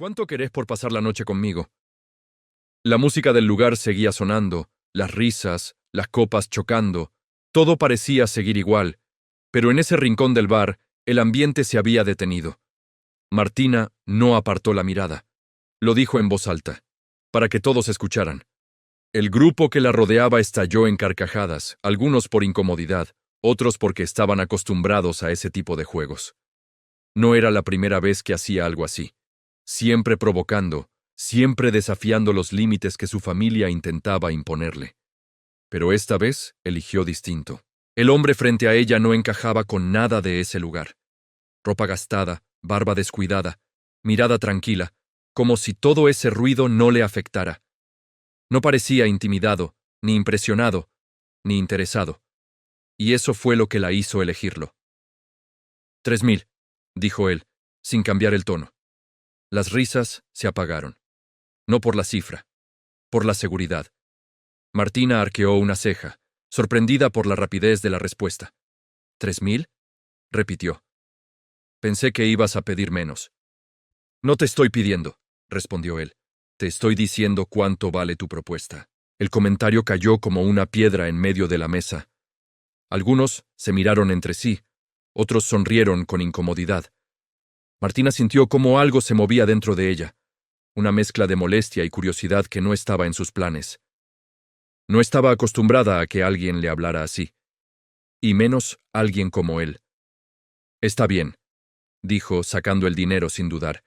¿Cuánto querés por pasar la noche conmigo? La música del lugar seguía sonando, las risas, las copas chocando, todo parecía seguir igual, pero en ese rincón del bar el ambiente se había detenido. Martina no apartó la mirada. Lo dijo en voz alta, para que todos escucharan. El grupo que la rodeaba estalló en carcajadas, algunos por incomodidad, otros porque estaban acostumbrados a ese tipo de juegos. No era la primera vez que hacía algo así. Siempre provocando, siempre desafiando los límites que su familia intentaba imponerle. Pero esta vez eligió distinto. El hombre frente a ella no encajaba con nada de ese lugar. Ropa gastada, barba descuidada, mirada tranquila, como si todo ese ruido no le afectara. No parecía intimidado, ni impresionado, ni interesado. Y eso fue lo que la hizo elegirlo. 3000, dijo él, sin cambiar el tono. Las risas se apagaron. No por la cifra, por la seguridad. Martina arqueó una ceja, sorprendida por la rapidez de la respuesta. ¿3000? Repitió. Pensé que ibas a pedir menos. No te estoy pidiendo, respondió él. Te estoy diciendo cuánto vale tu propuesta. El comentario cayó como una piedra en medio de la mesa. Algunos se miraron entre sí, otros sonrieron con incomodidad. Martina sintió como algo se movía dentro de ella, una mezcla de molestia y curiosidad que no estaba en sus planes. No estaba acostumbrada a que alguien le hablara así, y menos alguien como él. Está bien, dijo, sacando el dinero sin dudar.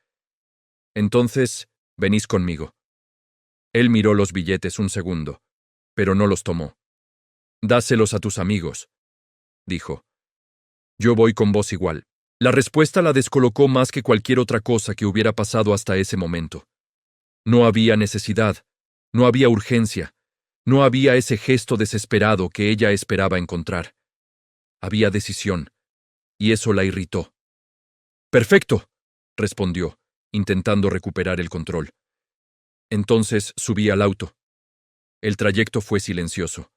Entonces, venís conmigo. Él miró los billetes un segundo, pero no los tomó. Dáselos a tus amigos, dijo. Yo voy con vos igual. La respuesta la descolocó más que cualquier otra cosa que hubiera pasado hasta ese momento. No había necesidad, no había urgencia, no había ese gesto desesperado que ella esperaba encontrar. Había decisión, y eso la irritó. Perfecto, respondió, intentando recuperar el control. Entonces subí al auto. El trayecto fue silencioso.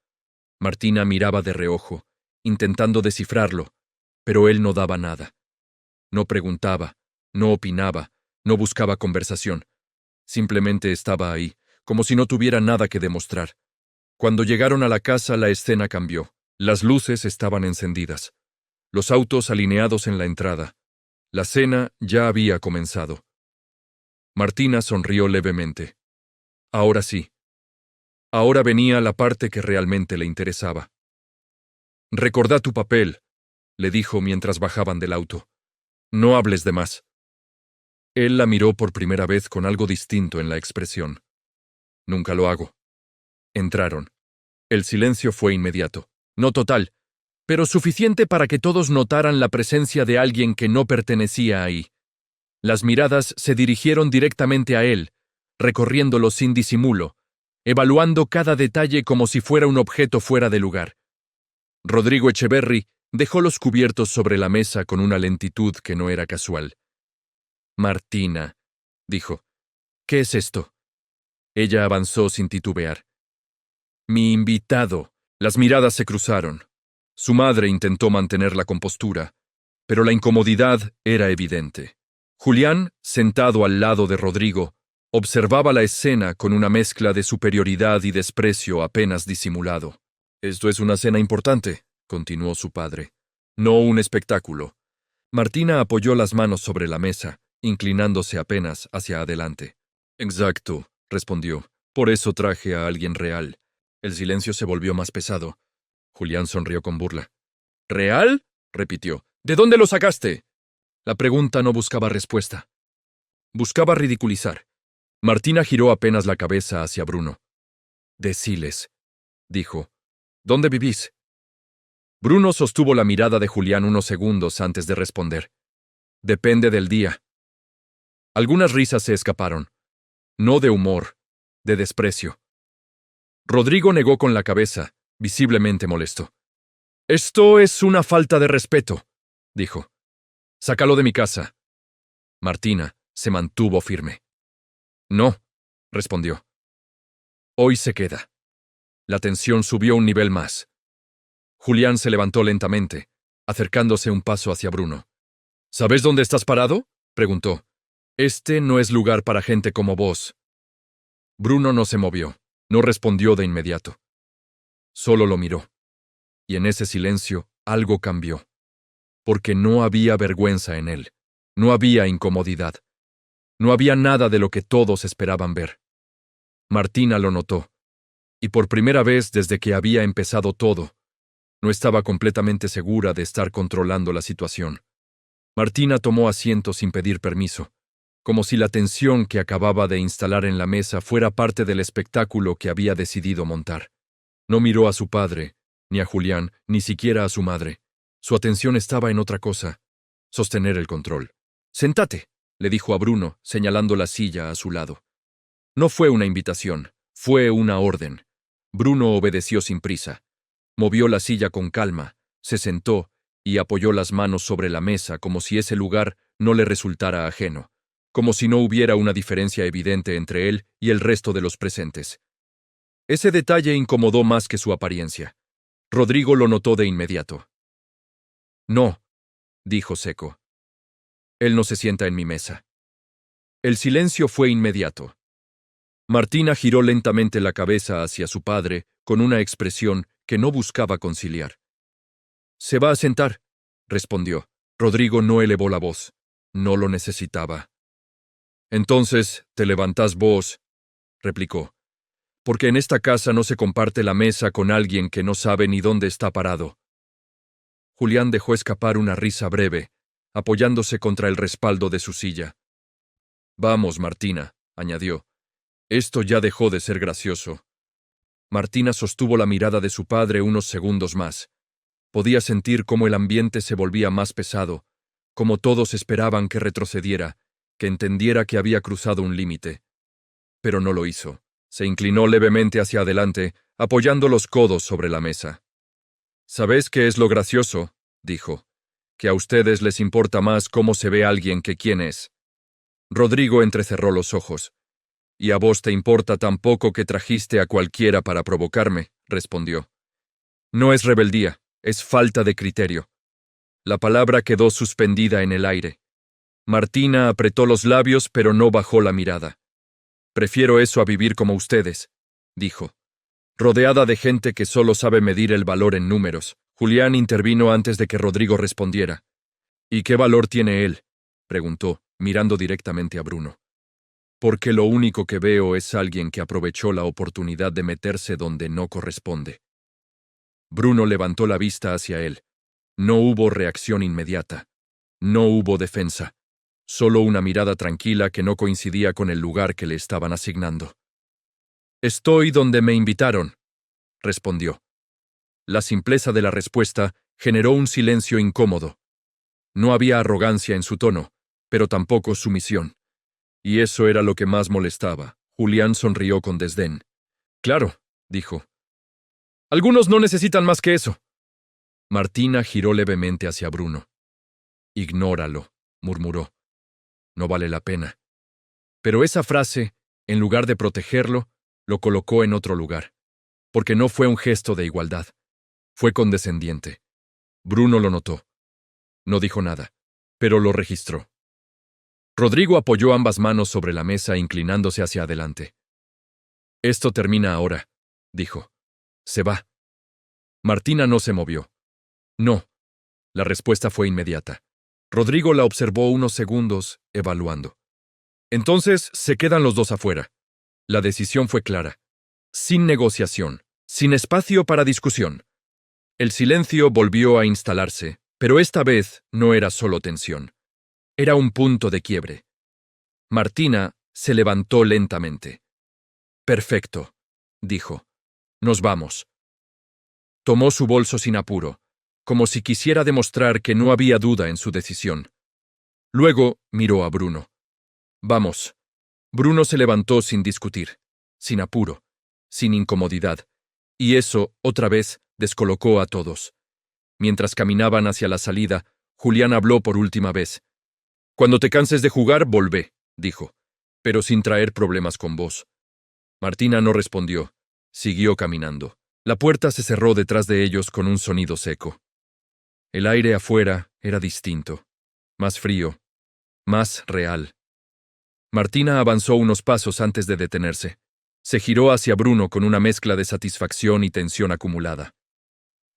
Martina miraba de reojo, intentando descifrarlo, pero él no daba nada. No preguntaba, no opinaba, no buscaba conversación. Simplemente estaba ahí, como si no tuviera nada que demostrar. Cuando llegaron a la casa, la escena cambió. Las luces estaban encendidas. Los autos alineados en la entrada. La cena ya había comenzado. Martina sonrió levemente. Ahora sí. Ahora venía la parte que realmente le interesaba. «Recordá tu papel», le dijo mientras bajaban del auto. «No hables de más». Él la miró por primera vez con algo distinto en la expresión. «Nunca lo hago». Entraron. El silencio fue inmediato. No total, pero suficiente para que todos notaran la presencia de alguien que no pertenecía ahí. Las miradas se dirigieron directamente a él, recorriéndolo sin disimulo, evaluando cada detalle como si fuera un objeto fuera de lugar. Rodrigo Echeverry dejó los cubiertos sobre la mesa con una lentitud que no era casual. «Martina», dijo, «¿qué es esto?» Ella avanzó sin titubear. «Mi invitado». Las miradas se cruzaron. Su madre intentó mantener la compostura, pero la incomodidad era evidente. Julián, sentado al lado de Rodrigo, observaba la escena con una mezcla de superioridad y desprecio apenas disimulado. «Esto es una cena importante», continuó su padre. «No un espectáculo». Martina apoyó las manos sobre la mesa, inclinándose apenas hacia adelante. «Exacto», respondió. «Por eso traje a alguien real». El silencio se volvió más pesado. Julián sonrió con burla. «¿Real?», repitió. «¿De dónde lo sacaste?». La pregunta no buscaba respuesta. Buscaba ridiculizar. Martina giró apenas la cabeza hacia Bruno. «Deciles», dijo. «¿Dónde vivís?». Bruno sostuvo la mirada de Julián unos segundos antes de responder. «Depende del día». Algunas risas se escaparon. No de humor, de desprecio. Rodrigo negó con la cabeza, visiblemente molesto. «Esto es una falta de respeto», dijo. «Sácalo de mi casa». Martina se mantuvo firme. «No», respondió. «Hoy se queda». La tensión subió un nivel más. Julián se levantó lentamente, acercándose un paso hacia Bruno. «¿Sabes dónde estás parado?», preguntó. Este no es lugar para gente como vos. Bruno no se movió, no respondió de inmediato. Solo lo miró. Y en ese silencio algo cambió. Porque no había vergüenza en él, no había incomodidad, no había nada de lo que todos esperaban ver. Martina lo notó, y por primera vez desde que había empezado todo, no estaba completamente segura de estar controlando la situación. Martina tomó asiento sin pedir permiso, como si la tensión que acababa de instalar en la mesa fuera parte del espectáculo que había decidido montar. No miró a su padre, ni a Julián, ni siquiera a su madre. Su atención estaba en otra cosa: sostener el control. «Sentate», le dijo a Bruno, señalando la silla a su lado. No fue una invitación, fue una orden. Bruno obedeció sin prisa. Movió la silla con calma, se sentó y apoyó las manos sobre la mesa como si ese lugar no le resultara ajeno, como si no hubiera una diferencia evidente entre él y el resto de los presentes. Ese detalle incomodó más que su apariencia. Rodrigo lo notó de inmediato. «No», dijo seco. «Él no se sienta en mi mesa». El silencio fue inmediato. Martina giró lentamente la cabeza hacia su padre con una expresión que no buscaba conciliar. «Se va a sentar», respondió. Rodrigo no elevó la voz. No lo necesitaba. «Entonces, te levantás vos», replicó. «Porque en esta casa no se comparte la mesa con alguien que no sabe ni dónde está parado». Julián dejó escapar una risa breve, apoyándose contra el respaldo de su silla. «Vamos, Martina», añadió. «Esto ya dejó de ser gracioso». Martina sostuvo la mirada de su padre unos segundos más. Podía sentir cómo el ambiente se volvía más pesado, como todos esperaban que retrocediera, que entendiera que había cruzado un límite. Pero no lo hizo. Se inclinó levemente hacia adelante, apoyando los codos sobre la mesa. «¿Sabés qué es lo gracioso?», dijo. «Que a ustedes les importa más cómo se ve alguien que quién es». Rodrigo entrecerró los ojos. «Y a vos te importa tan poco que trajiste a cualquiera para provocarme», respondió. «No es rebeldía, es falta de criterio». La palabra quedó suspendida en el aire. Martina apretó los labios pero no bajó la mirada. «Prefiero eso a vivir como ustedes», dijo. Rodeada de gente que solo sabe medir el valor en números, Julián intervino antes de que Rodrigo respondiera. «¿Y qué valor tiene él?», preguntó, mirando directamente a Bruno. «Porque lo único que veo es alguien que aprovechó la oportunidad de meterse donde no corresponde». Bruno levantó la vista hacia él. No hubo reacción inmediata. No hubo defensa. Solo una mirada tranquila que no coincidía con el lugar que le estaban asignando. «Estoy donde me invitaron», respondió. La simpleza de la respuesta generó un silencio incómodo. No había arrogancia en su tono, pero tampoco sumisión. Y eso era lo que más molestaba. Julián sonrió con desdén. «Claro», dijo. «Algunos no necesitan más que eso». Martina giró levemente hacia Bruno. «Ignóralo», murmuró. «No vale la pena». Pero esa frase, en lugar de protegerlo, lo colocó en otro lugar, porque no fue un gesto de igualdad. Fue condescendiente. Bruno lo notó. No dijo nada, pero lo registró. Rodrigo apoyó ambas manos sobre la mesa inclinándose hacia adelante. «Esto termina ahora», dijo. «Se va». Martina no se movió. «No». La respuesta fue inmediata. Rodrigo la observó unos segundos, evaluando. «Entonces se quedan los dos afuera». La decisión fue clara. Sin negociación, sin espacio para discusión. El silencio volvió a instalarse, pero esta vez no era solo tensión. Era un punto de quiebre. Martina se levantó lentamente. «Perfecto», dijo. «Nos vamos». Tomó su bolso sin apuro, como si quisiera demostrar que no había duda en su decisión. Luego miró a Bruno. «Vamos». Bruno se levantó sin discutir, sin apuro, sin incomodidad, y eso, otra vez, descolocó a todos. Mientras caminaban hacia la salida, Julián habló por última vez. «Cuando te canses de jugar, volvé», dijo, «pero sin traer problemas con vos». Martina no respondió. Siguió caminando. La puerta se cerró detrás de ellos con un sonido seco. El aire afuera era distinto, más frío, más real. Martina avanzó unos pasos antes de detenerse. Se giró hacia Bruno con una mezcla de satisfacción y tensión acumulada.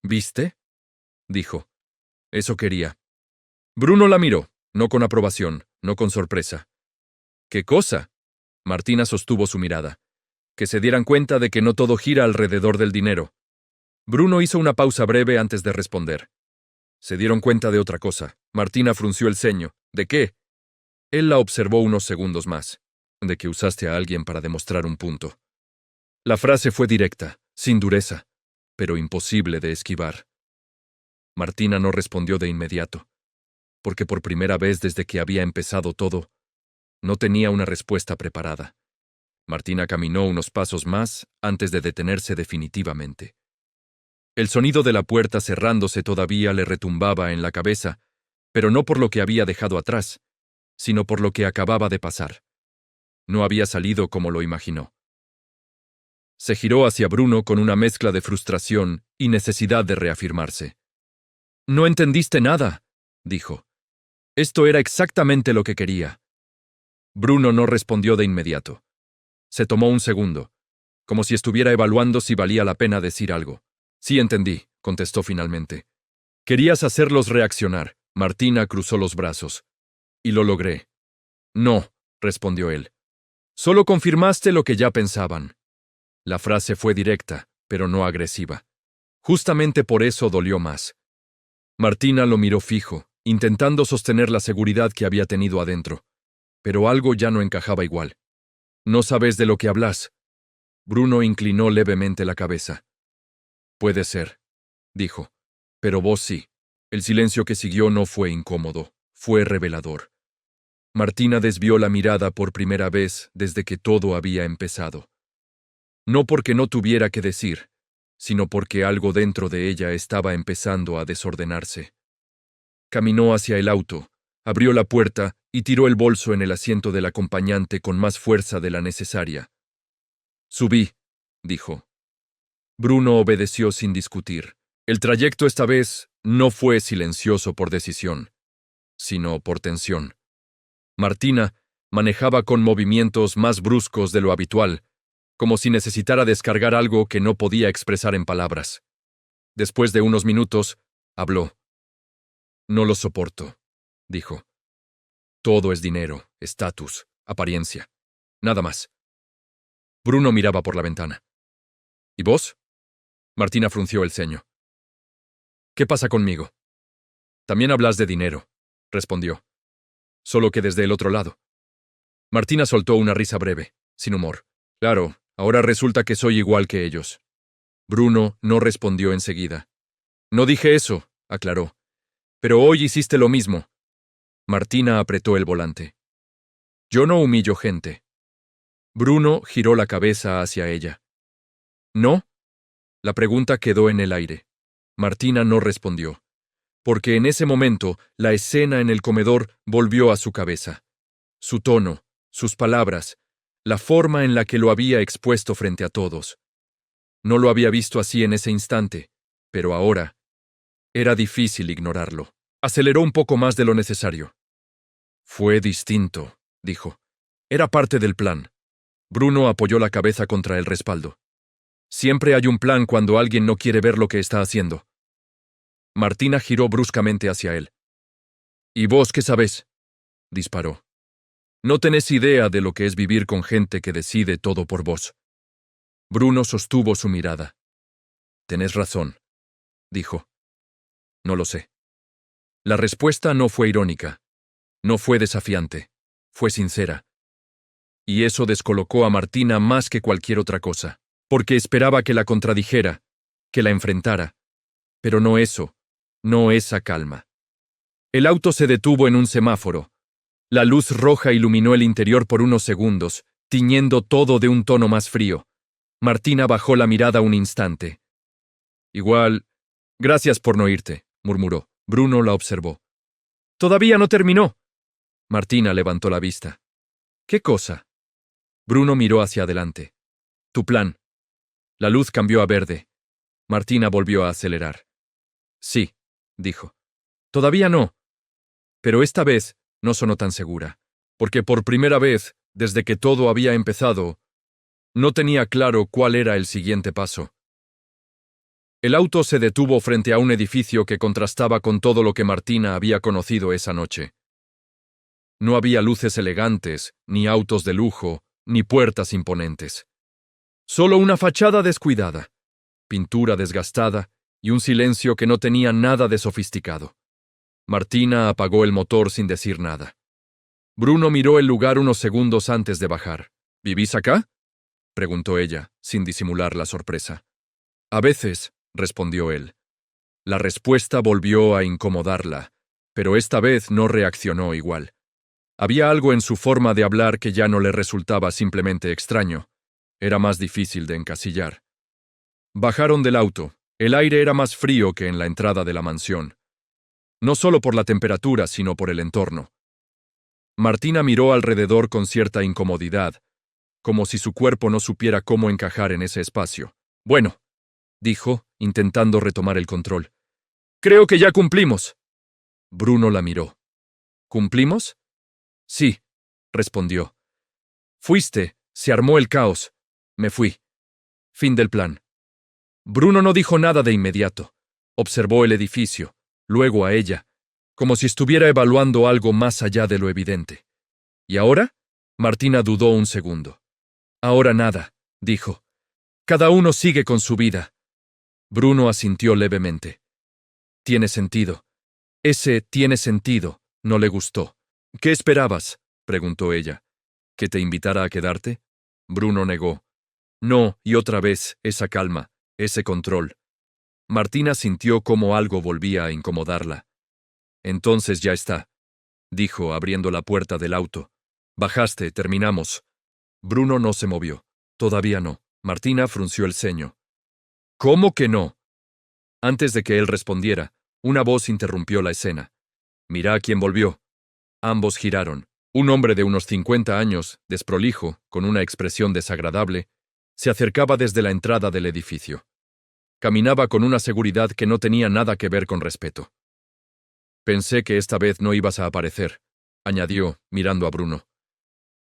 ¿Viste?, dijo. Eso quería. Bruno la miró, no con aprobación, no con sorpresa. ¿Qué cosa? Martina sostuvo su mirada. Que se dieran cuenta de que no todo gira alrededor del dinero. Bruno hizo una pausa breve antes de responder. Se dieron cuenta de otra cosa. Martina frunció el ceño. ¿De qué? Él la observó unos segundos más. De que usaste a alguien para demostrar un punto. La frase fue directa, sin dureza, pero imposible de esquivar. Martina no respondió de inmediato, porque por primera vez desde que había empezado todo, no tenía una respuesta preparada. Martina caminó unos pasos más antes de detenerse definitivamente. El sonido de la puerta cerrándose todavía le retumbaba en la cabeza, pero no por lo que había dejado atrás, sino por lo que acababa de pasar. No había salido como lo imaginó. Se giró hacia Bruno con una mezcla de frustración y necesidad de reafirmarse. «No entendiste nada», dijo. «Esto era exactamente lo que quería». Bruno no respondió de inmediato. Se tomó un segundo, como si estuviera evaluando si valía la pena decir algo. «Sí entendí», contestó finalmente. «Querías hacerlos reaccionar». Martina cruzó los brazos. «Y lo logré». «No», respondió él. «Solo confirmaste lo que ya pensaban». La frase fue directa, pero no agresiva. Justamente por eso dolió más. Martina lo miró fijo, intentando sostener la seguridad que había tenido adentro. Pero algo ya no encajaba igual. «No sabes de lo que hablas». Bruno inclinó levemente la cabeza. «Puede ser», dijo. «Pero vos sí». El silencio que siguió no fue incómodo, fue revelador. Martina desvió la mirada por primera vez desde que todo había empezado. No porque no tuviera que decir, sino porque algo dentro de ella estaba empezando a desordenarse. Caminó hacia el auto, abrió la puerta y tiró el bolso en el asiento del acompañante con más fuerza de la necesaria. «Subí», dijo. Bruno obedeció sin discutir. El trayecto esta vez no fue silencioso por decisión, sino por tensión. Martina manejaba con movimientos más bruscos de lo habitual, como si necesitara descargar algo que no podía expresar en palabras. Después de unos minutos, habló. «No lo soporto», dijo. «Todo es dinero, estatus, apariencia. Nada más». Bruno miraba por la ventana. «¿Y vos?» Martina frunció el ceño. «¿Qué pasa conmigo?» «También hablas de dinero», respondió. «Solo que desde el otro lado». Martina soltó una risa breve, sin humor. «Claro, ahora resulta que soy igual que ellos». Bruno no respondió enseguida. «No dije eso», aclaró. «Pero hoy hiciste lo mismo». Martina apretó el volante. «Yo no humillo gente». Bruno giró la cabeza hacia ella. «¿No?» La pregunta quedó en el aire. Martina no respondió, porque en ese momento la escena en el comedor volvió a su cabeza. Su tono, sus palabras, la forma en la que lo había expuesto frente a todos. No lo había visto así en ese instante, pero ahora era difícil ignorarlo. Aceleró un poco más de lo necesario. «Fue distinto», dijo. «Era parte del plan». Bruno apoyó la cabeza contra el respaldo. «Siempre hay un plan cuando alguien no quiere ver lo que está haciendo». Martina giró bruscamente hacia él. «¿Y vos qué sabés?», disparó. «No tenés idea de lo que es vivir con gente que decide todo por vos». Bruno sostuvo su mirada. «Tenés razón», dijo. «No lo sé». La respuesta no fue irónica, no fue desafiante, fue sincera. Y eso descolocó a Martina más que cualquier otra cosa, porque esperaba que la contradijera, que la enfrentara. Pero no eso, no esa calma. El auto se detuvo en un semáforo. La luz roja iluminó el interior por unos segundos, tiñendo todo de un tono más frío. Martina bajó la mirada un instante. «Igual, gracias por no irte», murmuró. Bruno la observó. «Todavía no terminó». Martina levantó la vista. «¿Qué cosa?» Bruno miró hacia adelante. «Tu plan». La luz cambió a verde. Martina volvió a acelerar. «Sí», dijo. «Todavía no». Pero esta vez no sonó tan segura, porque por primera vez Desde que todo había empezado, no tenía claro cuál era el siguiente paso. El auto se detuvo frente a un edificio que contrastaba con todo lo que Martina había conocido esa noche. No había luces elegantes, ni autos de lujo, ni puertas imponentes. Solo una fachada descuidada, pintura desgastada y un silencio que no tenía nada de sofisticado. Martina apagó el motor sin decir nada. Bruno miró el lugar unos segundos antes de bajar. ¿Vivís acá?, preguntó ella, sin disimular la sorpresa. A veces, respondió él. La respuesta volvió a incomodarla, pero esta vez no reaccionó igual. Había algo en su forma de hablar que ya no le resultaba simplemente extraño. Era más difícil de encasillar. Bajaron del auto. El aire era más frío que en la entrada de la mansión. No solo por la temperatura, sino por el entorno. Martina miró alrededor con cierta incomodidad, como si su cuerpo no supiera cómo encajar en ese espacio. Bueno, dijo, intentando retomar el control. Creo que ya cumplimos. Bruno la miró. ¿Cumplimos? Sí, respondió. Fuiste, se armó el caos. Me fui. Fin del plan. Bruno no dijo nada de inmediato. Observó el edificio, luego a ella, como si estuviera evaluando algo más allá de lo evidente. ¿Y ahora? Martina dudó un segundo. Ahora nada, dijo. Cada uno sigue con su vida. Bruno asintió levemente. Tiene sentido. Ese tiene sentido no le gustó. ¿Qué esperabas?, preguntó ella. ¿Que te invitara a quedarte? Bruno negó. No, y otra vez, esa calma, ese control. Martina sintió cómo algo volvía a incomodarla. Entonces ya está, dijo, abriendo la puerta del auto. Bajaste, terminamos. Bruno no se movió. Todavía no. Martina frunció el ceño. ¿Cómo que no? Antes de que él respondiera, una voz interrumpió la escena. Mirá quién volvió. Ambos giraron. Un hombre de unos 50 años, desprolijo, con una expresión desagradable, se acercaba desde la entrada del edificio. Caminaba con una seguridad que no tenía nada que ver con respeto. Pensé que esta vez no ibas a aparecer, añadió, mirando a Bruno.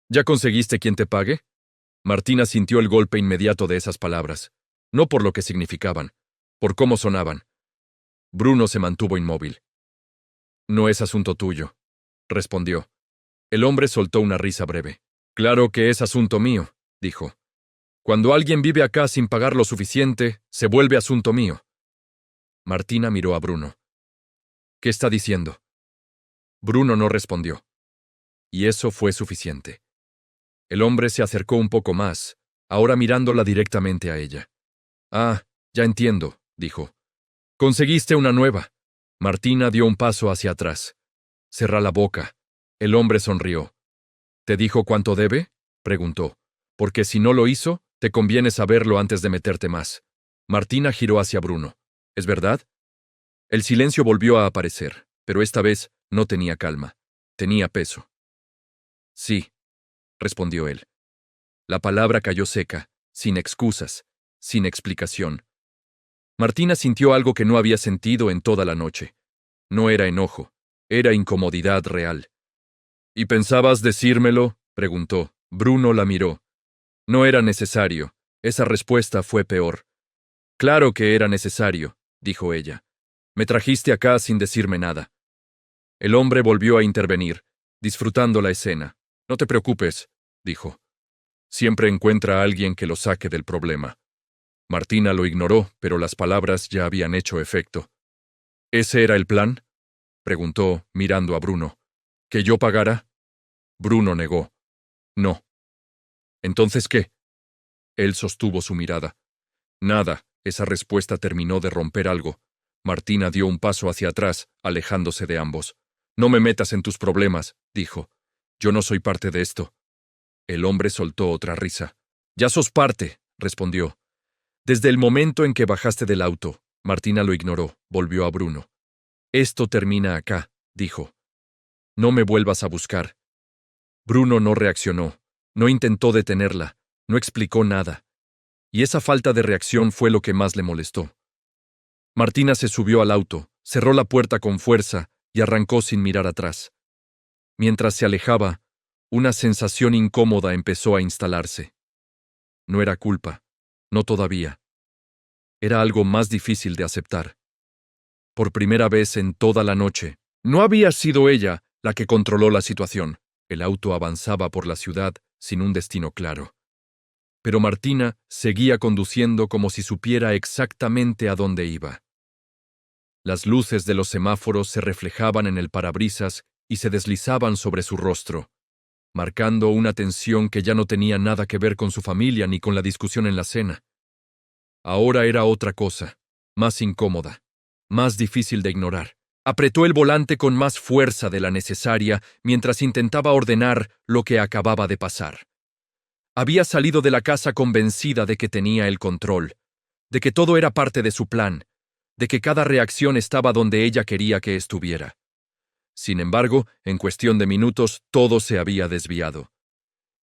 ¿Ya conseguiste quien te pague? Martina sintió el golpe inmediato de esas palabras, no por lo que significaban, por cómo sonaban. Bruno se mantuvo inmóvil. No es asunto tuyo, respondió. El hombre soltó una risa breve. Claro que es asunto mío, dijo. Cuando alguien vive acá sin pagar lo suficiente, se vuelve asunto mío. Martina miró a Bruno. ¿Qué está diciendo? Bruno no respondió. Y eso fue suficiente. El hombre se acercó un poco más, ahora mirándola directamente a ella. Ah, ya entiendo, dijo. Conseguiste una nueva. Martina dio un paso hacia atrás. Cerrá la boca. El hombre sonrió. ¿Te dijo cuánto debe?, preguntó. Porque si no lo hizo, te conviene saberlo antes de meterte más. Martina giró hacia Bruno. ¿Es verdad? El silencio volvió a aparecer, pero esta vez no tenía calma. Tenía peso. Sí, respondió él. La palabra cayó seca, sin excusas, sin explicación. Martina sintió algo que no había sentido en toda la noche. No era enojo, era incomodidad real. ¿Y pensabas decírmelo?, preguntó. Bruno la miró. No era necesario. Esa respuesta fue peor. Claro que era necesario, dijo ella. Me trajiste acá sin decirme nada. El hombre volvió a intervenir, disfrutando la escena. No te preocupes, dijo. Siempre encuentra a alguien que lo saque del problema. Martina lo ignoró, pero las palabras ya habían hecho efecto. ¿Ese era el plan?, preguntó, mirando a Bruno. ¿Que yo pagara? Bruno negó. No. ¿Entonces qué? Él sostuvo su mirada. Nada, esa respuesta terminó de romper algo. Martina dio un paso hacia atrás, alejándose de ambos. No me metas en tus problemas, dijo. Yo no soy parte de esto. El hombre soltó otra risa. Ya sos parte, respondió. Desde el momento en que bajaste del auto, Martina lo ignoró, volvió a Bruno. Esto termina acá, dijo. No me vuelvas a buscar. Bruno no reaccionó, no intentó detenerla, no explicó nada. Y esa falta de reacción fue lo que más le molestó. Martina se subió al auto, cerró la puerta con fuerza y arrancó sin mirar atrás. Mientras se alejaba, Una sensación incómoda empezó a instalarse. No era culpa, no todavía. Era algo más difícil de aceptar. Por primera vez en toda la noche, no había sido ella la que controló la situación. El auto avanzaba por la ciudad sin un destino claro. Pero Martina seguía conduciendo como si supiera exactamente a dónde iba. Las luces de los semáforos se reflejaban en el parabrisas y se deslizaban sobre su rostro, marcando una tensión que ya no tenía nada que ver con su familia ni con la discusión en la cena. Ahora era otra cosa, más incómoda, más difícil de ignorar. Apretó el volante con más fuerza de la necesaria mientras intentaba ordenar lo que acababa de pasar. Había salido de la casa convencida de que tenía el control, de que todo era parte de su plan, de que cada reacción estaba donde ella quería que estuviera. Sin embargo, en cuestión de minutos, todo se había desviado.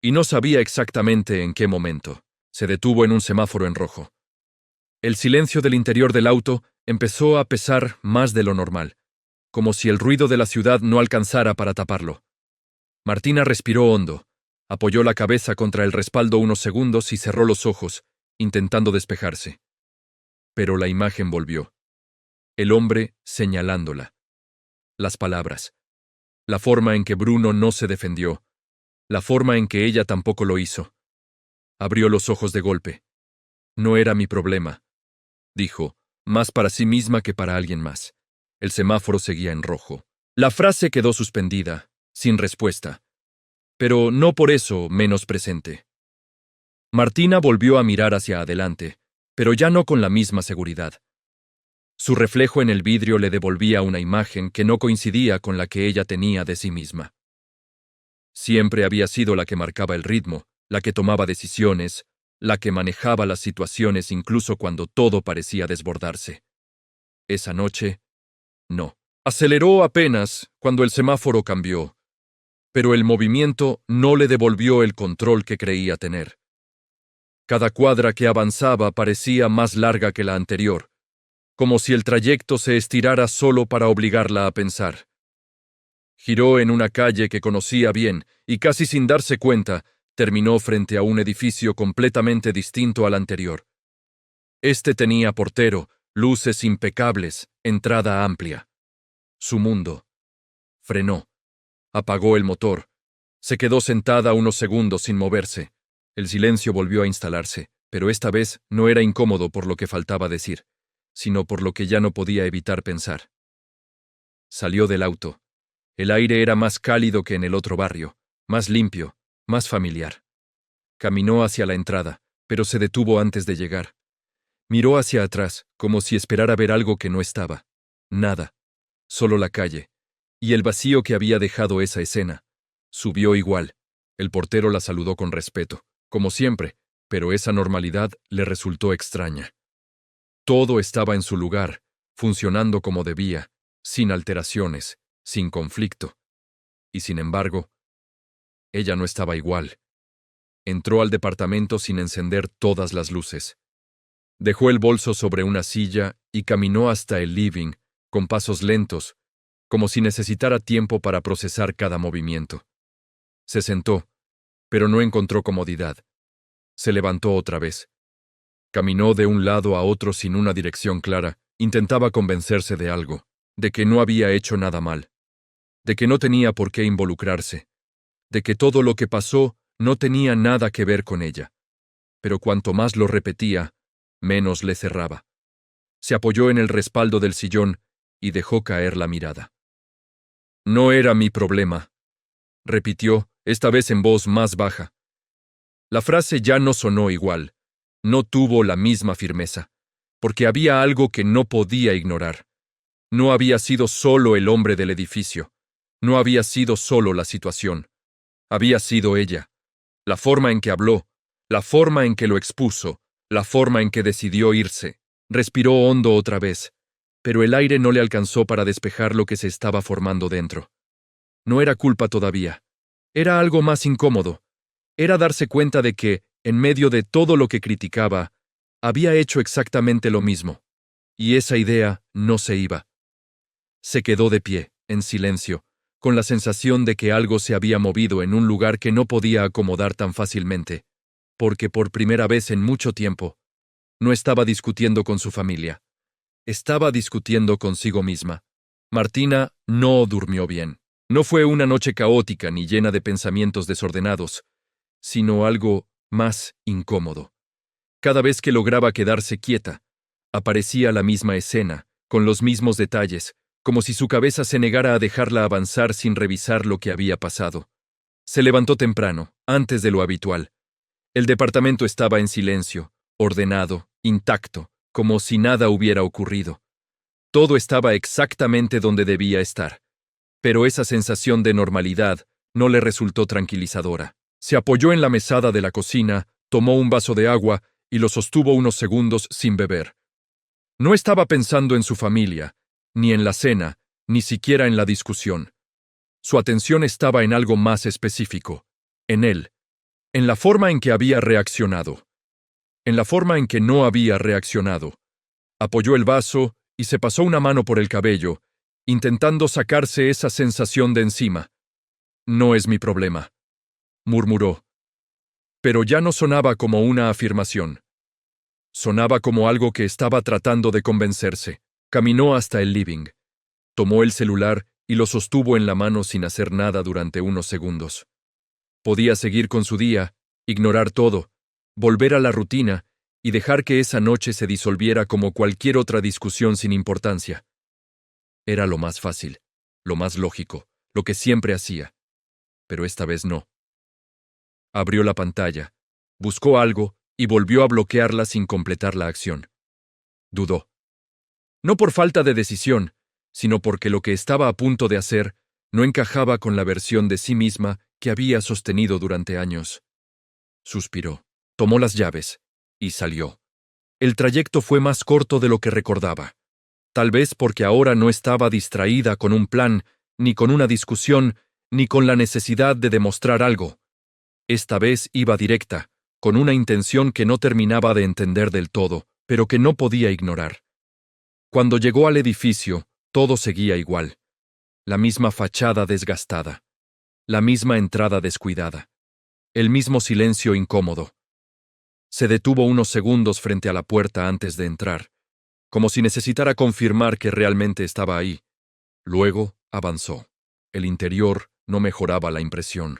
Y no sabía exactamente en qué momento. Se detuvo en un semáforo en rojo. El silencio del interior del auto empezó a pesar más de lo normal, como si el ruido de la ciudad no alcanzara para taparlo. Martina respiró hondo, apoyó la cabeza contra el respaldo unos segundos y cerró los ojos, intentando despejarse. Pero la imagen volvió. El hombre señalándola. Las palabras. La forma en que Bruno no se defendió. La forma en que ella tampoco lo hizo. Abrió los ojos de golpe. No era mi problema, dijo, más para sí misma que para alguien más. El semáforo seguía en rojo. La frase quedó suspendida, sin respuesta, pero no por eso menos presente. Martina volvió a mirar hacia adelante, pero ya no con la misma seguridad. Su reflejo en el vidrio le devolvía una imagen que no coincidía con la que ella tenía de sí misma. Siempre había sido la que marcaba el ritmo, la que tomaba decisiones, la que manejaba las situaciones incluso cuando todo parecía desbordarse. Esa noche, no. Aceleró apenas cuando el semáforo cambió, pero el movimiento no le devolvió el control que creía tener. Cada cuadra que avanzaba parecía más larga que la anterior, como si el trayecto se estirara solo para obligarla a pensar. Giró en una calle que conocía bien y casi sin darse cuenta, terminó frente a un edificio completamente distinto al anterior. Este tenía portero, luces impecables, entrada amplia. Su mundo. Frenó. Apagó el motor. Se quedó sentada unos segundos sin moverse. El silencio volvió a instalarse, pero esta vez no era incómodo por lo que faltaba decir, sino por lo que ya no podía evitar pensar. Salió del auto. El aire era más cálido que en el otro barrio, más limpio, más familiar. Caminó hacia la entrada, pero se detuvo antes de llegar. Miró hacia atrás, como si esperara ver algo que no estaba. Nada. Solo la calle. Y el vacío que había dejado esa escena. Subió igual. El portero la saludó con respeto, como siempre, pero esa normalidad le resultó extraña. Todo estaba en su lugar, funcionando como debía, sin alteraciones, sin conflicto. Y sin embargo, ella no estaba igual. Entró al departamento sin encender todas las luces. Dejó el bolso sobre una silla y caminó hasta el living, con pasos lentos, como si necesitara tiempo para procesar cada movimiento. Se sentó, pero no encontró comodidad. Se levantó otra vez. Caminó de un lado a otro sin una dirección clara, intentaba convencerse de algo, de que no había hecho nada mal, de que no tenía por qué involucrarse, de que todo lo que pasó no tenía nada que ver con ella. Pero cuanto más lo repetía, menos le cerraba. Se apoyó en el respaldo del sillón y dejó caer la mirada. No era mi problema, repitió, esta vez en voz más baja. La frase ya no sonó igual, no tuvo la misma firmeza, porque había algo que no podía ignorar. No había sido solo el hombre del edificio, no había sido solo la situación, había sido ella, la forma en que habló, la forma en que lo expuso, la forma en que decidió irse. Respiró hondo otra vez, pero el aire no le alcanzó para despejar lo que se estaba formando dentro. No era culpa todavía, era algo más incómodo. Era darse cuenta de que, en medio de todo lo que criticaba, había hecho exactamente lo mismo. Y esa idea no se iba. Se quedó de pie, en silencio, con la sensación de que algo se había movido en un lugar que no podía acomodar tan fácilmente, porque por primera vez en mucho tiempo, no estaba discutiendo con su familia. Estaba discutiendo consigo misma. Martina no durmió bien. No fue una noche caótica ni llena de pensamientos desordenados, sino algo más incómodo. Cada vez que lograba quedarse quieta, aparecía la misma escena, con los mismos detalles, como si su cabeza se negara a dejarla avanzar sin revisar lo que había pasado. Se levantó temprano, antes de lo habitual. El departamento estaba en silencio, ordenado, intacto, como si nada hubiera ocurrido. Todo estaba exactamente donde debía estar. Pero esa sensación de normalidad no le resultó tranquilizadora. Se apoyó en la mesada de la cocina, tomó un vaso de agua y lo sostuvo unos segundos sin beber. No estaba pensando en su familia, ni en la cena, ni siquiera en la discusión. Su atención estaba en algo más específico, en él, en la forma en que había reaccionado, en la forma en que no había reaccionado. Apoyó el vaso y se pasó una mano por el cabello, intentando sacarse esa sensación de encima. No es mi problema, murmuró. Pero ya no sonaba como una afirmación. Sonaba como algo que estaba tratando de convencerse. Caminó hasta el living. Tomó el celular y lo sostuvo en la mano sin hacer nada durante unos segundos. Podía seguir con su día, ignorar todo, volver a la rutina y dejar que esa noche se disolviera como cualquier otra discusión sin importancia. Era lo más fácil, lo más lógico, lo que siempre hacía. Pero esta vez no. Abrió la pantalla, buscó algo y volvió a bloquearla sin completar la acción. Dudó. No por falta de decisión, sino porque lo que estaba a punto de hacer no encajaba con la versión de sí misma que había sostenido durante años. Suspiró, tomó las llaves y salió. El trayecto fue más corto de lo que recordaba. Tal vez porque ahora no estaba distraída con un plan, ni con una discusión, ni con la necesidad de demostrar algo. Esta vez iba directa, con una intención que no terminaba de entender del todo, pero que no podía ignorar. Cuando llegó al edificio, todo seguía igual. La misma fachada desgastada. La misma entrada descuidada. El mismo silencio incómodo. Se detuvo unos segundos frente a la puerta antes de entrar, como si necesitara confirmar que realmente estaba ahí. Luego avanzó. El interior no mejoraba la impresión.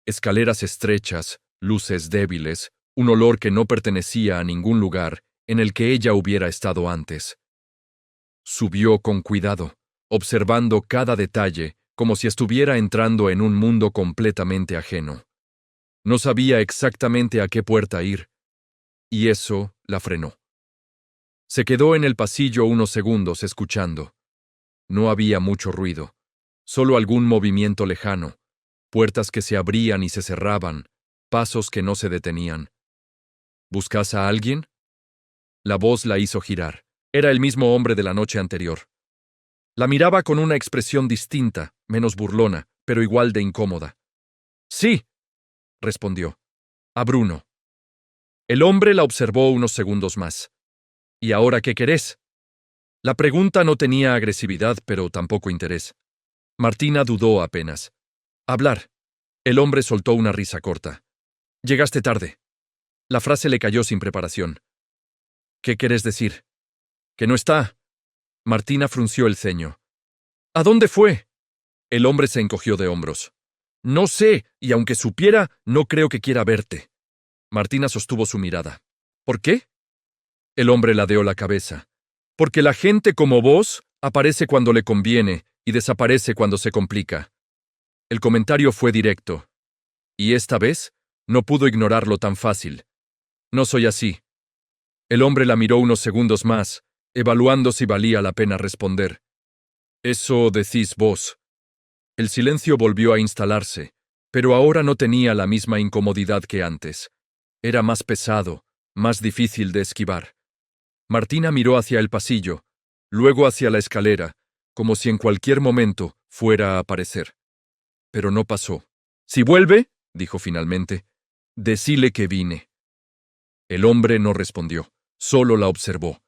Escaleras estrechas, luces débiles, un olor que no pertenecía a ningún lugar en el que ella hubiera estado antes. Subió con cuidado, observando cada detalle como si estuviera entrando en un mundo completamente ajeno. No sabía exactamente a qué puerta ir, y eso la frenó. Se quedó en el pasillo unos segundos escuchando. No había mucho ruido, solo algún movimiento lejano, puertas que se abrían y se cerraban, pasos que no se detenían. ¿Buscas a alguien? La voz la hizo girar. Era el mismo hombre de la noche anterior. La miraba con una expresión distinta, menos burlona, pero igual de incómoda. Sí, respondió. A Bruno. El hombre la observó unos segundos más. ¿Y ahora qué querés? La pregunta no tenía agresividad, pero tampoco interés. Martina dudó apenas. Hablar. El hombre soltó una risa corta. Llegaste tarde. La frase le cayó sin preparación. ¿Qué querés decir? Que no está. Martina frunció el ceño. ¿A dónde fue? El hombre se encogió de hombros. No sé, y aunque supiera, no creo que quiera verte. Martina sostuvo su mirada. ¿Por qué? El hombre ladeó la cabeza. Porque la gente como vos aparece cuando le conviene y desaparece cuando se complica. El comentario fue directo. Y esta vez no pudo ignorarlo tan fácil. No soy así. El hombre la miró unos segundos más, evaluando si valía la pena responder. Eso decís vos. El silencio volvió a instalarse, pero ahora no tenía la misma incomodidad que antes. Era más pesado, más difícil de esquivar. Martina miró hacia el pasillo, luego hacia la escalera, como si en cualquier momento fuera a aparecer. Pero no pasó. Si vuelve, dijo finalmente, decile que vine. El hombre no respondió, solo la observó.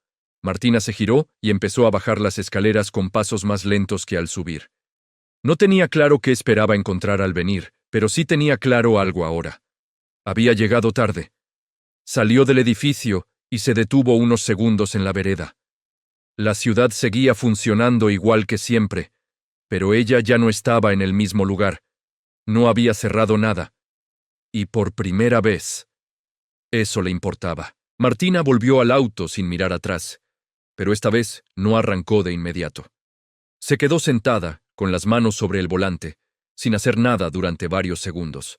Martina se giró y empezó a bajar las escaleras con pasos más lentos que al subir. No tenía claro qué esperaba encontrar al venir, pero sí tenía claro algo ahora. Había llegado tarde. Salió del edificio y se detuvo unos segundos en la vereda. La ciudad seguía funcionando igual que siempre, pero ella ya no estaba en el mismo lugar. No había cerrado nada. Y por primera vez, eso le importaba. Martina volvió al auto sin mirar atrás, pero esta vez no arrancó de inmediato. Se quedó sentada, con las manos sobre el volante, sin hacer nada durante varios segundos.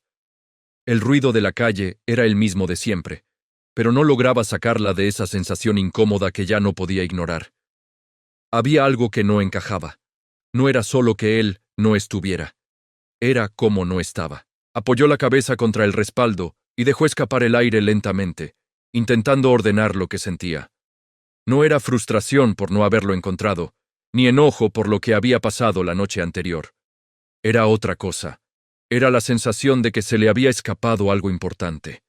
El ruido de la calle era el mismo de siempre, pero no lograba sacarla de esa sensación incómoda que ya no podía ignorar. Había algo que no encajaba. No era solo que él no estuviera. Era como no estaba. Apoyó la cabeza contra el respaldo y dejó escapar el aire lentamente, intentando ordenar lo que sentía. No era frustración por no haberlo encontrado, ni enojo por lo que había pasado la noche anterior. Era otra cosa. Era la sensación de que se le había escapado algo importante.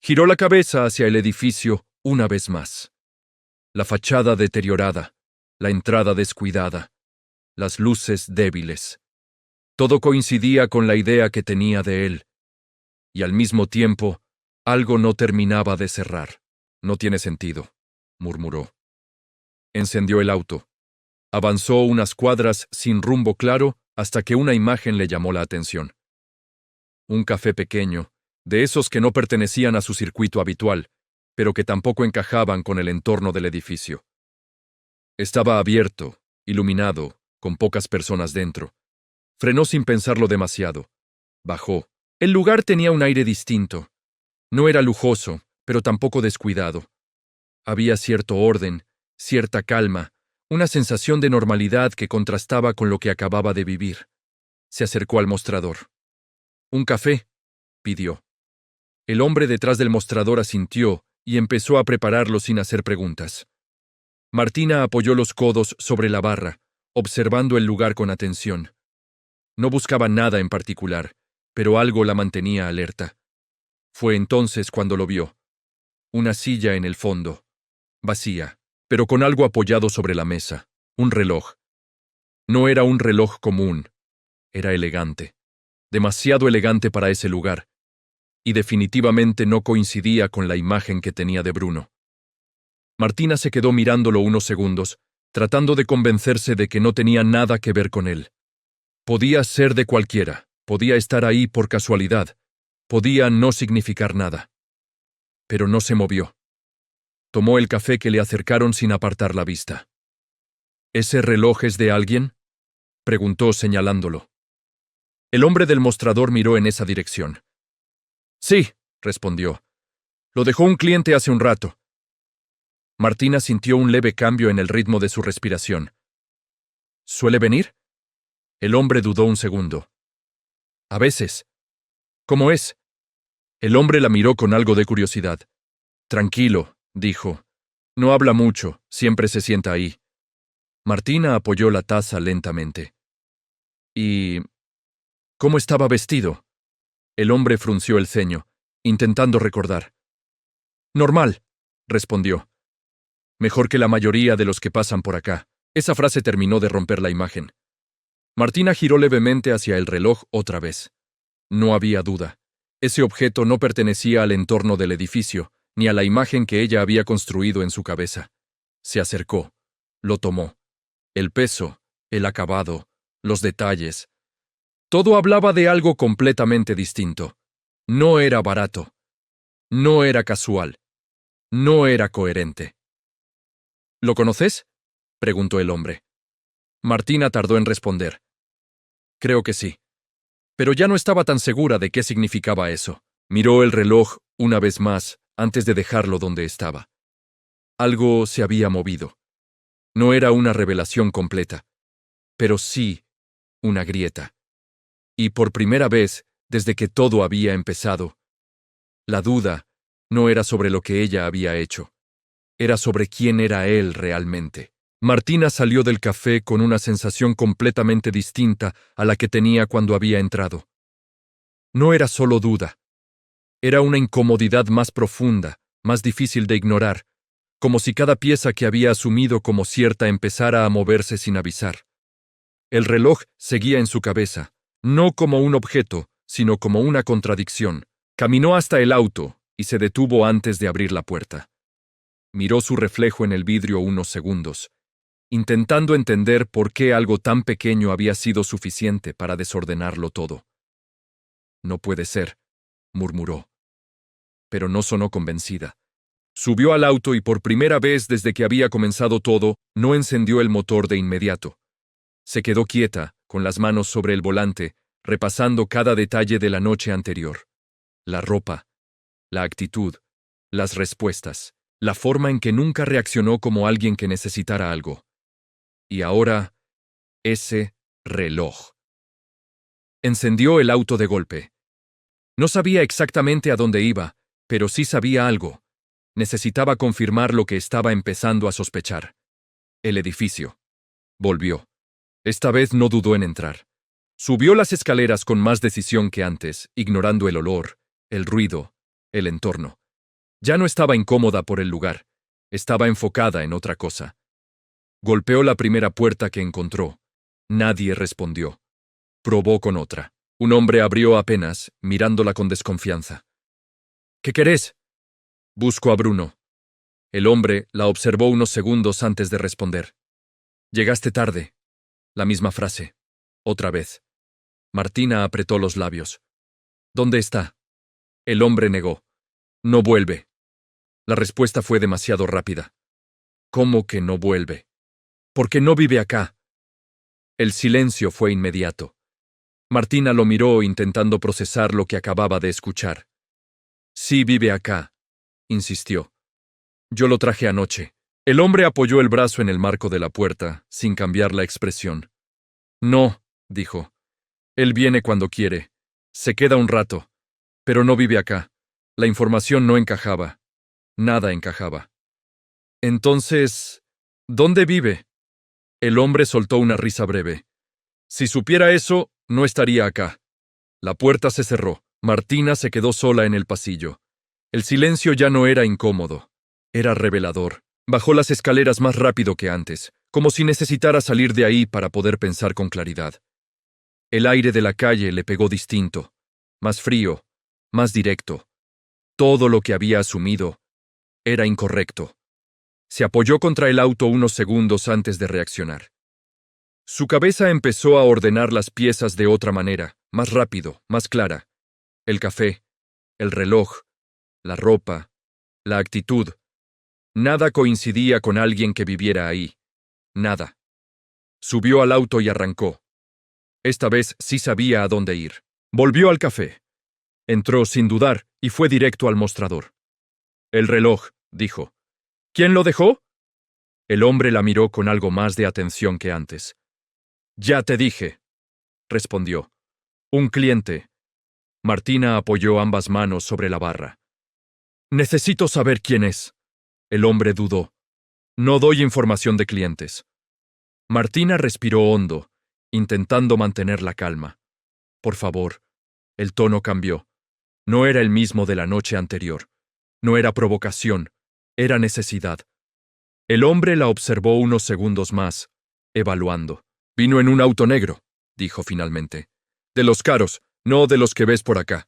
Giró la cabeza hacia el edificio una vez más. La fachada deteriorada, la entrada descuidada, las luces débiles. Todo coincidía con la idea que tenía de él. Y al mismo tiempo, algo no terminaba de cerrar. No tiene sentido, murmuró. Encendió el auto. Avanzó unas cuadras sin rumbo claro hasta que una imagen le llamó la atención. Un café pequeño, de esos que no pertenecían a su circuito habitual, pero que tampoco encajaban con el entorno del edificio. Estaba abierto, iluminado, con pocas personas dentro. Frenó sin pensarlo demasiado. Bajó. El lugar tenía un aire distinto. No era lujoso, pero tampoco descuidado. Había cierto orden, cierta calma, una sensación de normalidad que contrastaba con lo que acababa de vivir. Se acercó al mostrador. «¿Un café?», pidió. El hombre detrás del mostrador asintió y empezó a prepararlo sin hacer preguntas. Martina apoyó los codos sobre la barra, observando el lugar con atención. No buscaba nada en particular, pero algo la mantenía alerta. Fue entonces cuando lo vio. Una silla en el fondo, vacía, pero con algo apoyado sobre la mesa, un reloj. No era un reloj común, era elegante, demasiado elegante para ese lugar, y definitivamente no coincidía con la imagen que tenía de Bruno. Martina se quedó mirándolo unos segundos, tratando de convencerse de que no tenía nada que ver con él. Podía ser de cualquiera, podía estar ahí por casualidad, podía no significar nada. Pero no se movió. Tomó el café que le acercaron sin apartar la vista. ¿Ese reloj es de alguien?, preguntó señalándolo. El hombre del mostrador miró en esa dirección. Sí, respondió. Lo dejó un cliente hace un rato. Martina sintió un leve cambio en el ritmo de su respiración. ¿Suele venir? El hombre dudó un segundo. A veces. ¿Cómo es? El hombre la miró con algo de curiosidad. Tranquilo, dijo. No habla mucho, siempre se sienta ahí. Martina apoyó la taza lentamente. ¿Y cómo estaba vestido? El hombre frunció el ceño, intentando recordar. Normal, respondió. Mejor que la mayoría de los que pasan por acá. Esa frase terminó de romper la imagen. Martina giró levemente hacia el reloj otra vez. No había duda. Ese objeto no pertenecía al entorno del edificio, ni a la imagen que ella había construido en su cabeza. Se acercó. Lo tomó. El peso, el acabado, los detalles. Todo hablaba de algo completamente distinto. No era barato. No era casual. No era coherente. ¿Lo conoces?, preguntó el hombre. Martina tardó en responder. Creo que sí. Pero ya no estaba tan segura de qué significaba eso. Miró el reloj una vez más antes de dejarlo donde estaba. Algo se había movido. No era una revelación completa, pero sí una grieta. Y por primera vez, desde que todo había empezado, la duda no era sobre lo que ella había hecho, era sobre quién era él realmente. Martina salió del café con una sensación completamente distinta a la que tenía cuando había entrado. No era solo duda, era una incomodidad más profunda, más difícil de ignorar, como si cada pieza que había asumido como cierta empezara a moverse sin avisar. El reloj seguía en su cabeza, no como un objeto, sino como una contradicción. Caminó hasta el auto y se detuvo antes de abrir la puerta. Miró su reflejo en el vidrio unos segundos, intentando entender por qué algo tan pequeño había sido suficiente para desordenarlo todo. No puede ser, murmuró. Pero no sonó convencida. Subió al auto y por primera vez desde que había comenzado todo, no encendió el motor de inmediato. Se quedó quieta, con las manos sobre el volante, repasando cada detalle de la noche anterior. La ropa, la actitud, las respuestas, la forma en que nunca reaccionó como alguien que necesitara algo. Y ahora, ese reloj. Encendió el auto de golpe. No sabía exactamente a dónde iba, pero sí sabía algo. Necesitaba confirmar lo que estaba empezando a sospechar. El edificio. Volvió. Esta vez no dudó en entrar. Subió las escaleras con más decisión que antes, ignorando el olor, el ruido, el entorno. Ya no estaba incómoda por el lugar. Estaba enfocada en otra cosa. Golpeó la primera puerta que encontró. Nadie respondió. Probó con otra. Un hombre abrió apenas, mirándola con desconfianza. ¿Qué querés? Busco a Bruno. El hombre la observó unos segundos antes de responder. Llegaste tarde. La misma frase. Otra vez. Martina apretó los labios. ¿Dónde está? El hombre negó. No vuelve. La respuesta fue demasiado rápida. ¿Cómo que no vuelve? ¿Por qué no vive acá? El silencio fue inmediato. Martina lo miró intentando procesar lo que acababa de escuchar. Sí vive acá, insistió. Yo lo traje anoche. El hombre apoyó el brazo en el marco de la puerta, sin cambiar la expresión. No, dijo. Él viene cuando quiere. Se queda un rato. Pero no vive acá. La información no encajaba. Nada encajaba. Entonces, ¿dónde vive? El hombre soltó una risa breve. Si supiera eso, no estaría acá. La puerta se cerró. Martina se quedó sola en el pasillo. El silencio ya no era incómodo. Era revelador. Bajó las escaleras más rápido que antes, como si necesitara salir de ahí para poder pensar con claridad. El aire de la calle le pegó distinto, más frío, más directo. Todo lo que había asumido era incorrecto. Se apoyó contra el auto unos segundos antes de reaccionar. Su cabeza empezó a ordenar las piezas de otra manera, más rápido, más clara. El café, el reloj, la ropa, la actitud. Nada coincidía con alguien que viviera ahí. Nada. Subió al auto y arrancó. Esta vez sí sabía a dónde ir. Volvió al café. Entró sin dudar y fue directo al mostrador. El reloj, dijo. ¿Quién lo dejó? El hombre la miró con algo más de atención que antes. Ya te dije, respondió. Un cliente. Martina apoyó ambas manos sobre la barra. Necesito saber quién es. El hombre dudó. No doy información de clientes. Martina respiró hondo, intentando mantener la calma. Por favor. El tono cambió. No era el mismo de la noche anterior. No era provocación, era necesidad. El hombre la observó unos segundos más, evaluando. Vino en un auto negro, dijo finalmente. De los caros, no de los que ves por acá.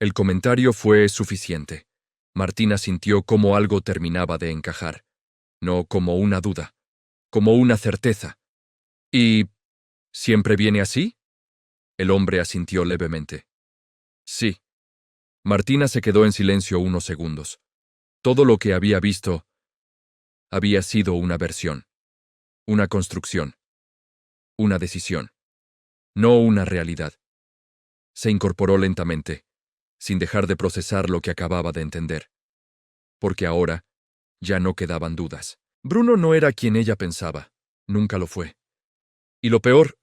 El comentario fue suficiente. Martina sintió como algo terminaba de encajar. No como una duda, como una certeza. ¿Y siempre viene así? El hombre asintió levemente. Sí. Martina se quedó en silencio unos segundos. Todo lo que había visto había sido una versión, una construcción, una decisión, no una realidad. Se incorporó lentamente, sin dejar de procesar lo que acababa de entender. Porque ahora ya no quedaban dudas. Bruno no era quien ella pensaba, nunca lo fue. Y lo peor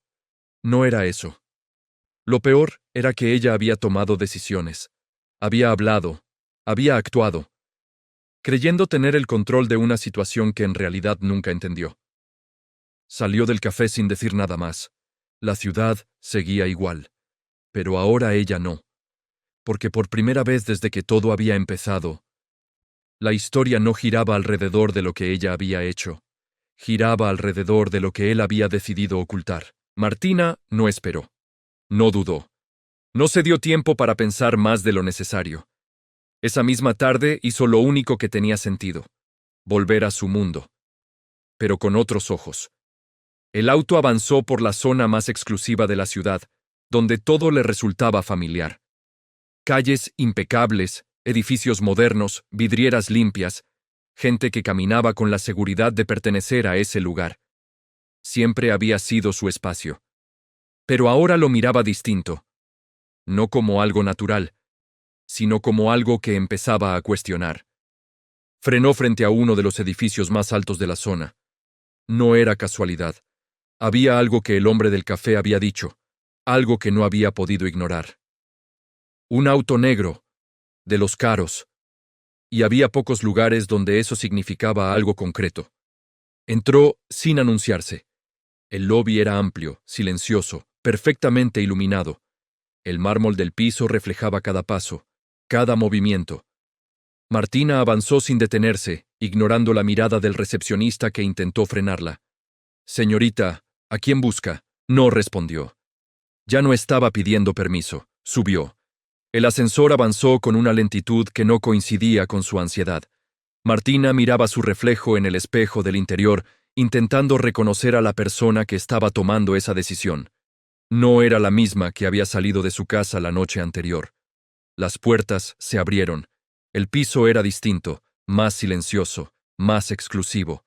no era eso. Lo peor era que ella había tomado decisiones, había hablado, había actuado, creyendo tener el control de una situación que en realidad nunca entendió. Salió del café sin decir nada más. La ciudad seguía igual, pero ahora ella no, porque por primera vez desde que todo había empezado, la historia no giraba alrededor de lo que ella había hecho, giraba alrededor de lo que él había decidido ocultar. Martina no esperó. No dudó. No se dio tiempo para pensar más de lo necesario. Esa misma tarde hizo lo único que tenía sentido: volver a su mundo. Pero con otros ojos. El auto avanzó por la zona más exclusiva de la ciudad, donde todo le resultaba familiar. Calles impecables, edificios modernos, vidrieras limpias, gente que caminaba con la seguridad de pertenecer a ese lugar. Siempre había sido su espacio. Pero ahora lo miraba distinto. No como algo natural, sino como algo que empezaba a cuestionar. Frenó frente a uno de los edificios más altos de la zona. No era casualidad. Había algo que el hombre del café había dicho, algo que no había podido ignorar. Un auto negro, de los caros. Y había pocos lugares donde eso significaba algo concreto. Entró sin anunciarse. El lobby era amplio, silencioso, perfectamente iluminado. El mármol del piso reflejaba cada paso, cada movimiento. Martina avanzó sin detenerse, ignorando la mirada del recepcionista que intentó frenarla. «Señorita, ¿a quién busca?». No respondió. Ya no estaba pidiendo permiso. Subió. El ascensor avanzó con una lentitud que no coincidía con su ansiedad. Martina miraba su reflejo en el espejo del interior, intentando reconocer a la persona que estaba tomando esa decisión. No era la misma que había salido de su casa la noche anterior. Las puertas se abrieron. El piso era distinto, más silencioso, más exclusivo.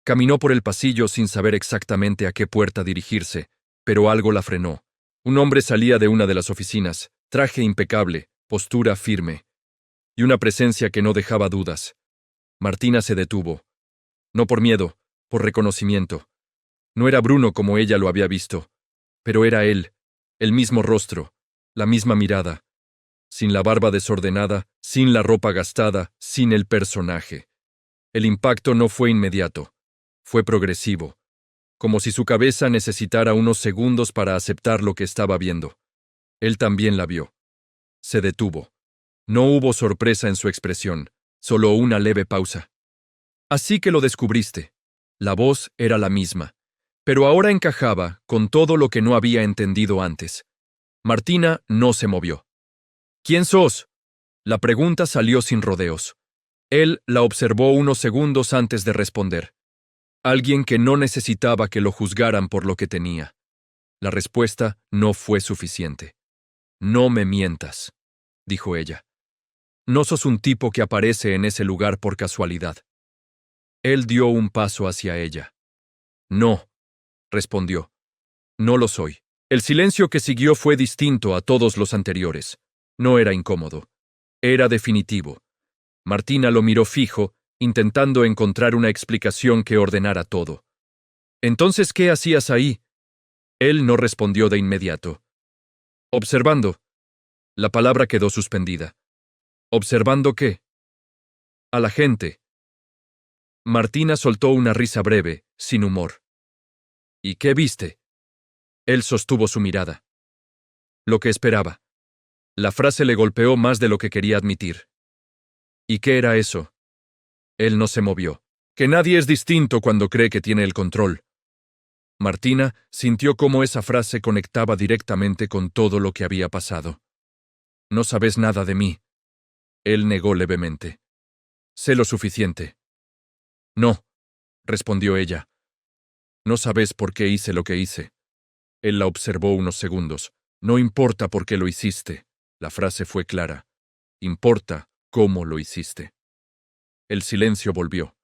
Caminó por el pasillo sin saber exactamente a qué puerta dirigirse, pero algo la frenó. Un hombre salía de una de las oficinas, traje impecable, postura firme, y una presencia que no dejaba dudas. Martina se detuvo. No por miedo, por reconocimiento. No era Bruno como ella lo había visto, pero era él, el mismo rostro, la misma mirada, sin la barba desordenada, sin la ropa gastada, sin el personaje. El impacto no fue inmediato, fue progresivo, como si su cabeza necesitara unos segundos para aceptar lo que estaba viendo. Él también la vio. Se detuvo. No hubo sorpresa en su expresión, solo una leve pausa. Así que lo descubriste. La voz era la misma, pero ahora encajaba con todo lo que no había entendido antes. Martina no se movió. ¿Quién sos? La pregunta salió sin rodeos. Él la observó unos segundos antes de responder. Alguien que no necesitaba que lo juzgaran por lo que tenía. La respuesta no fue suficiente. No me mientas, dijo ella. No sos un tipo que aparece en ese lugar por casualidad. Él dio un paso hacia ella. No, respondió. No lo soy. El silencio que siguió fue distinto a todos los anteriores. No era incómodo. Era definitivo. Martina lo miró fijo, intentando encontrar una explicación que ordenara todo. «¿Entonces qué hacías ahí?». Él no respondió de inmediato. «Observando». La palabra quedó suspendida. «¿Observando qué?». «A la gente». Martina soltó una risa breve, sin humor. «¿Y qué viste?». Él sostuvo su mirada. Lo que esperaba. La frase le golpeó más de lo que quería admitir. ¿Y qué era eso? Él no se movió. Que nadie es distinto cuando cree que tiene el control. Martina sintió cómo esa frase conectaba directamente con todo lo que había pasado. No sabes nada de mí. Él negó levemente. Sé lo suficiente. No, respondió ella. No sabes por qué hice lo que hice. Él la observó unos segundos. No importa por qué lo hiciste. La frase fue clara. Importa cómo lo hiciste. El silencio volvió.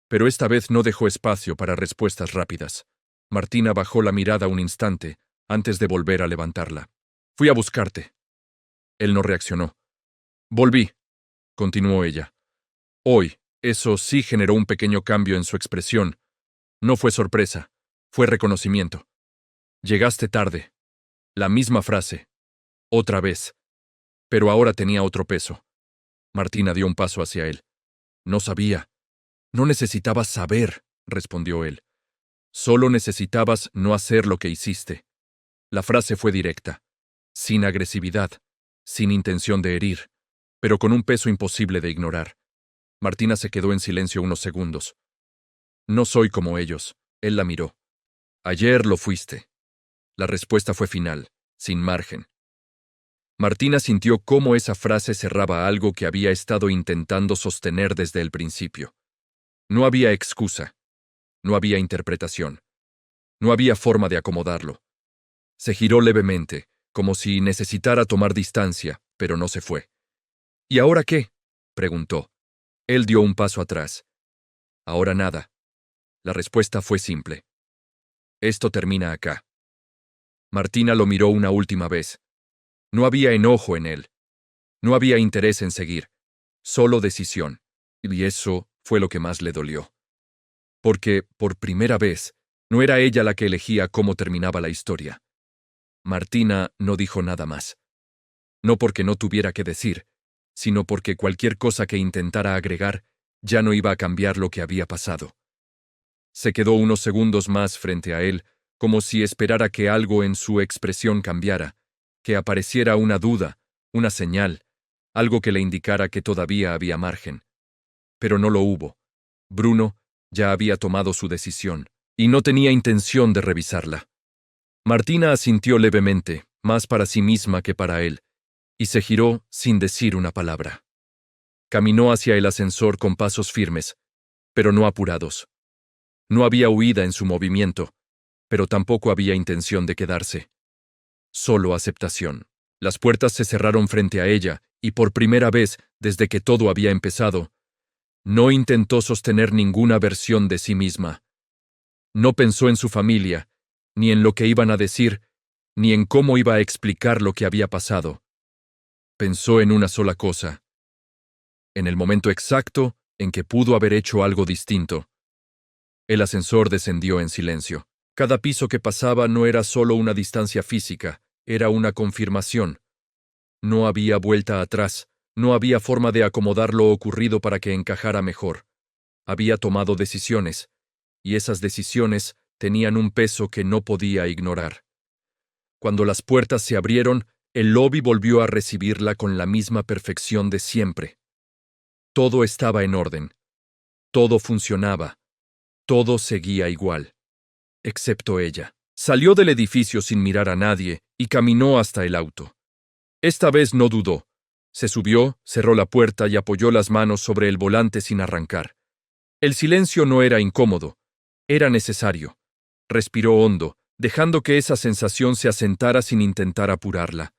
Pero esta vez no dejó espacio para respuestas rápidas. Martina bajó la mirada un instante, antes de volver a levantarla. Fui a buscarte. Él no reaccionó. Volví, continuó ella. Hoy, eso sí generó un pequeño cambio en su expresión. No fue sorpresa, fue reconocimiento. Llegaste tarde. La misma frase. Otra vez. Pero ahora tenía otro peso. Martina dio un paso hacia él. No sabía. No necesitabas saber, respondió él. Solo necesitabas no hacer lo que hiciste. La frase fue directa, sin agresividad, sin intención de herir, pero con un peso imposible de ignorar. Martina se quedó en silencio unos segundos. No soy como ellos, él la miró. Ayer lo fuiste. La respuesta fue final, sin margen. Martina sintió cómo esa frase cerraba algo que había estado intentando sostener desde el principio. No había excusa. No había interpretación. No había forma de acomodarlo. Se giró levemente, como si necesitara tomar distancia, pero no se fue. ¿Y ahora qué?, preguntó. Él dio un paso atrás. Ahora nada. La respuesta fue simple. Esto termina acá. Martina lo miró una última vez. No había enojo en él. No había interés en seguir. Solo decisión. Y eso fue lo que más le dolió. Porque, por primera vez, no era ella la que elegía cómo terminaba la historia. Martina no dijo nada más. No porque no tuviera que decir, sino porque cualquier cosa que intentara agregar ya no iba a cambiar lo que había pasado. Se quedó unos segundos más frente a él, como si esperara que algo en su expresión cambiara, que apareciera una duda, una señal, algo que le indicara que todavía había margen. Pero no lo hubo. Bruno ya había tomado su decisión, y no tenía intención de revisarla. Martina asintió levemente, más para sí misma que para él, y se giró sin decir una palabra. Caminó hacia el ascensor con pasos firmes, pero no apurados. No había huida en su movimiento, pero tampoco había intención de quedarse. Solo aceptación. Las puertas se cerraron frente a ella, y por primera vez, desde que todo había empezado, no intentó sostener ninguna versión de sí misma. No pensó en su familia, ni en lo que iban a decir, ni en cómo iba a explicar lo que había pasado. Pensó en una sola cosa. En el momento exacto en que pudo haber hecho algo distinto. El ascensor descendió en silencio. Cada piso que pasaba no era solo una distancia física, era una confirmación. No había vuelta atrás, no había forma de acomodar lo ocurrido para que encajara mejor. Había tomado decisiones, y esas decisiones tenían un peso que no podía ignorar. Cuando las puertas se abrieron, el lobby volvió a recibirla con la misma perfección de siempre. Todo estaba en orden. Todo funcionaba. Todo seguía igual. Excepto ella. Salió del edificio sin mirar a nadie y caminó hasta el auto. Esta vez no dudó. Se subió, cerró la puerta y apoyó las manos sobre el volante sin arrancar. El silencio no era incómodo. Era necesario. Respiró hondo, dejando que esa sensación se asentara sin intentar apurarla.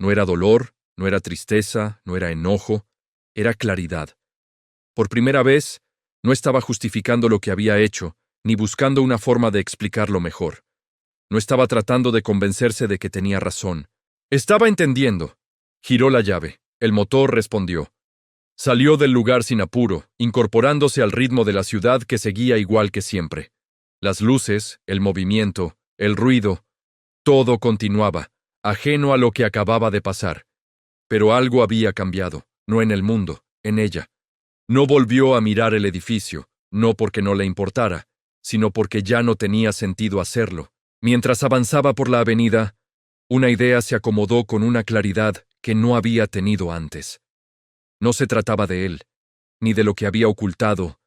No era dolor, no era tristeza, no era enojo, era claridad. Por primera vez, no estaba justificando lo que había hecho, ni buscando una forma de explicarlo mejor. No estaba tratando de convencerse de que tenía razón. Estaba entendiendo. Giró la llave. El motor respondió. Salió del lugar sin apuro, incorporándose al ritmo de la ciudad que seguía igual que siempre. Las luces, el movimiento, el ruido, todo continuaba, ajeno a lo que acababa de pasar. Pero algo había cambiado, no en el mundo, en ella. No volvió a mirar el edificio, no porque no le importara, sino porque ya no tenía sentido hacerlo. Mientras avanzaba por la avenida, una idea se acomodó con una claridad que no había tenido antes. No se trataba de él, ni de lo que había ocultado,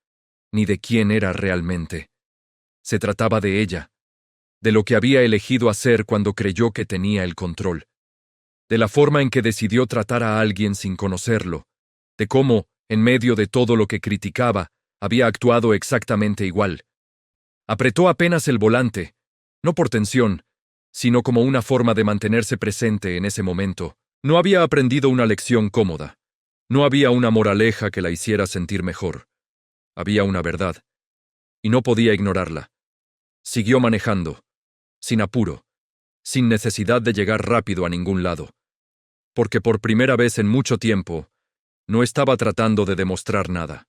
ni de quién era realmente. Se trataba de ella, de lo que había elegido hacer cuando creyó que tenía el control, de la forma en que decidió tratar a alguien sin conocerlo, de cómo, en medio de todo lo que criticaba, había actuado exactamente igual. Apretó apenas el volante, no por tensión, sino como una forma de mantenerse presente en ese momento. No había aprendido una lección cómoda. No había una moraleja que la hiciera sentir mejor. Había una verdad, y no podía ignorarla. Siguió manejando, sin apuro, sin necesidad de llegar rápido a ningún lado, porque por primera vez en mucho tiempo, no estaba tratando de demostrar nada.